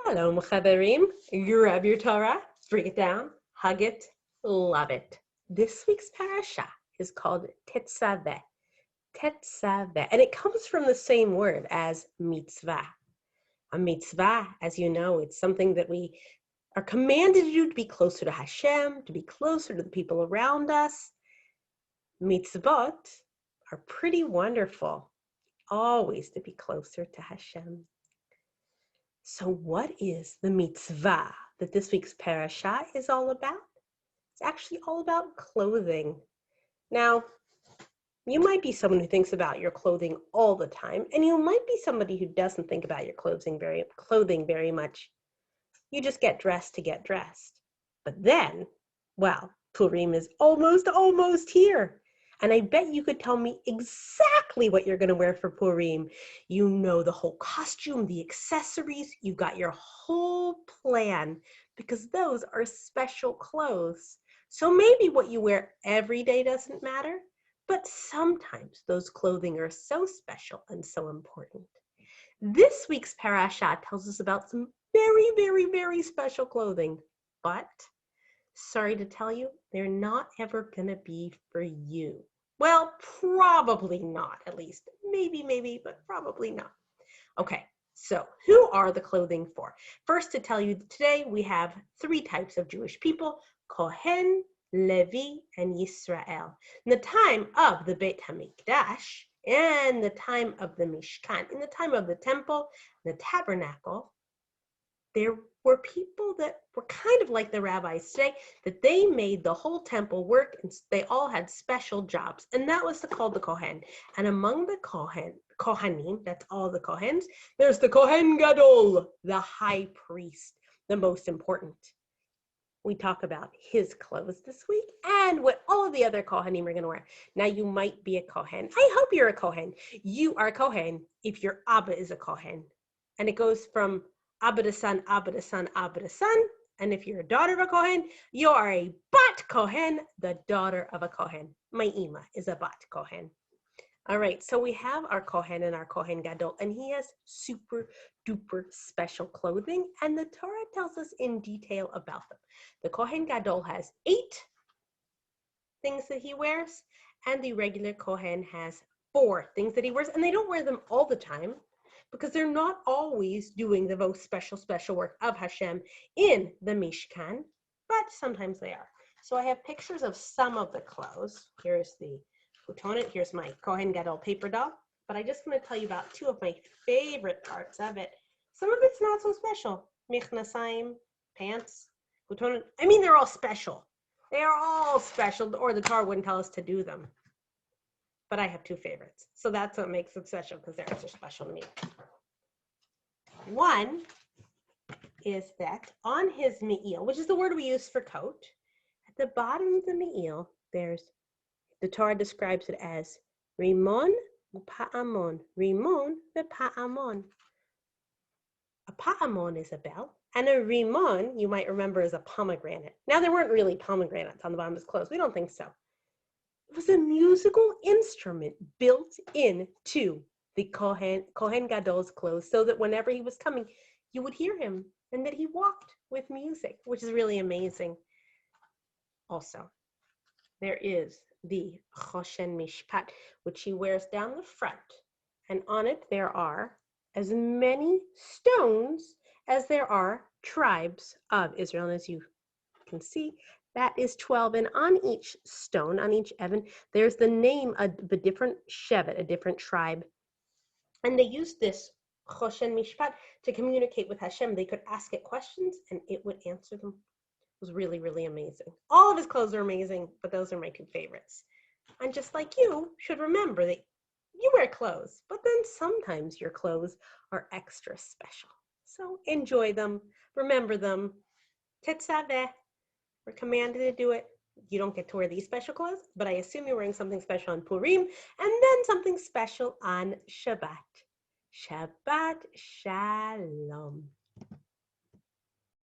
Shalom, Chaverim. Grab your Torah, bring it down, hug it, love it. This week's parasha is called Tetzaveh. Tetzaveh. And it comes from the same word as mitzvah. A mitzvah, as you know, it's something that we are commanded to do to be closer to Hashem, to be closer to the people around us. Mitzvot are pretty wonderful, always to be closer to Hashem. So what is the mitzvah that this week's parasha is all about? It's actually all about clothing. Now, you might be someone who thinks about your clothing all the time, and you might be somebody who doesn't think about your clothing very much. You just get dressed to get dressed. But then, well, Purim is almost here. And I bet you could tell me exactly what you're going to wear for Purim. You know the whole costume, the accessories, you got your whole plan because those are special clothes. So maybe what you wear every day doesn't matter, but sometimes those clothing are so special and so important. This week's parasha tells us about some very special clothing, but sorry to tell you, they're not ever going to be for you. Well, probably not, at least. Maybe, but probably not. Okay, so who are the clothing for? First, to tell you, today we have three types of Jewish people: Kohen, Levi, and Yisrael. In the time of the Beit HaMikdash and the time of the Mishkan, in the time of the temple, the tabernacle, there were people that were kind of like the rabbis today, that they made the whole temple work, and they all had special jobs, and that was called the Kohen. And among the Kohanim, that's all the Kohens, there's the Kohen Gadol, the high priest, the most important. We talk about his clothes this week and what all of the other Kohanim are going to wear. Now, you might be a Kohen. I hope you're a Kohen. You are a Kohen if your Abba is a Kohen. And it goes from Abba to son, Abba to son, Abba to son. And if you're a daughter of a Kohen, you are a Bat Kohen, the daughter of a Kohen. My Ima is a Bat Kohen. All right, so we have our Kohen and our Kohen Gadol, and he has super duper special clothing, and the Torah tells us in detail about them. The Kohen Gadol has 8 things that he wears, and the regular Kohen has 4 things that he wears, and they don't wear them all the time, because they're not always doing the most special work of Hashem in the Mishkan, but sometimes they are. So I have pictures of some of the clothes. Here's the futonet. Here's my Kohen Gadol paper doll. But I just want to tell you about 2 of my favorite parts of it. Some of it's not so special. Michnasayim, pants, futonet. I mean, they're all special. They are all special, or the Torah wouldn't tell us to do them. But I have 2 favorites. So that's what makes it special, because they're so special to me. One is that on his me'il, which is the word we use for coat, at the bottom of the me'il, the Torah describes it as rimon u'pa'amon. Rimon ve'pa'amon. A pa'amon is a bell, and a rimon, you might remember, is a pomegranate. Now, there weren't really pomegranates on the bottom of his clothes. We don't think so. It was a musical instrument built into the Kohen Gadol's clothes, so that whenever he was coming, you would hear him, and that he walked with music, which is really amazing. Also, there is the Choshen Mishpat, which he wears down the front, and on it there are as many stones as there are tribes of Israel. And as you can see, that is 12, and on each stone, on each Evan, there's the name of a different Shevet, a different tribe. And they used this Choshen Mishpat to communicate with Hashem. They could ask it questions, and it would answer them. It was really amazing. All of his clothes are amazing, but those are my 2 favorites. And just like you should remember that you wear clothes, but then sometimes your clothes are extra special. So enjoy them, remember them. Tetzaveh. We're commanded to do it. You don't get to wear these special clothes, but I assume you're wearing something special on Purim, and then something special on Shabbat. Shabbat Shalom.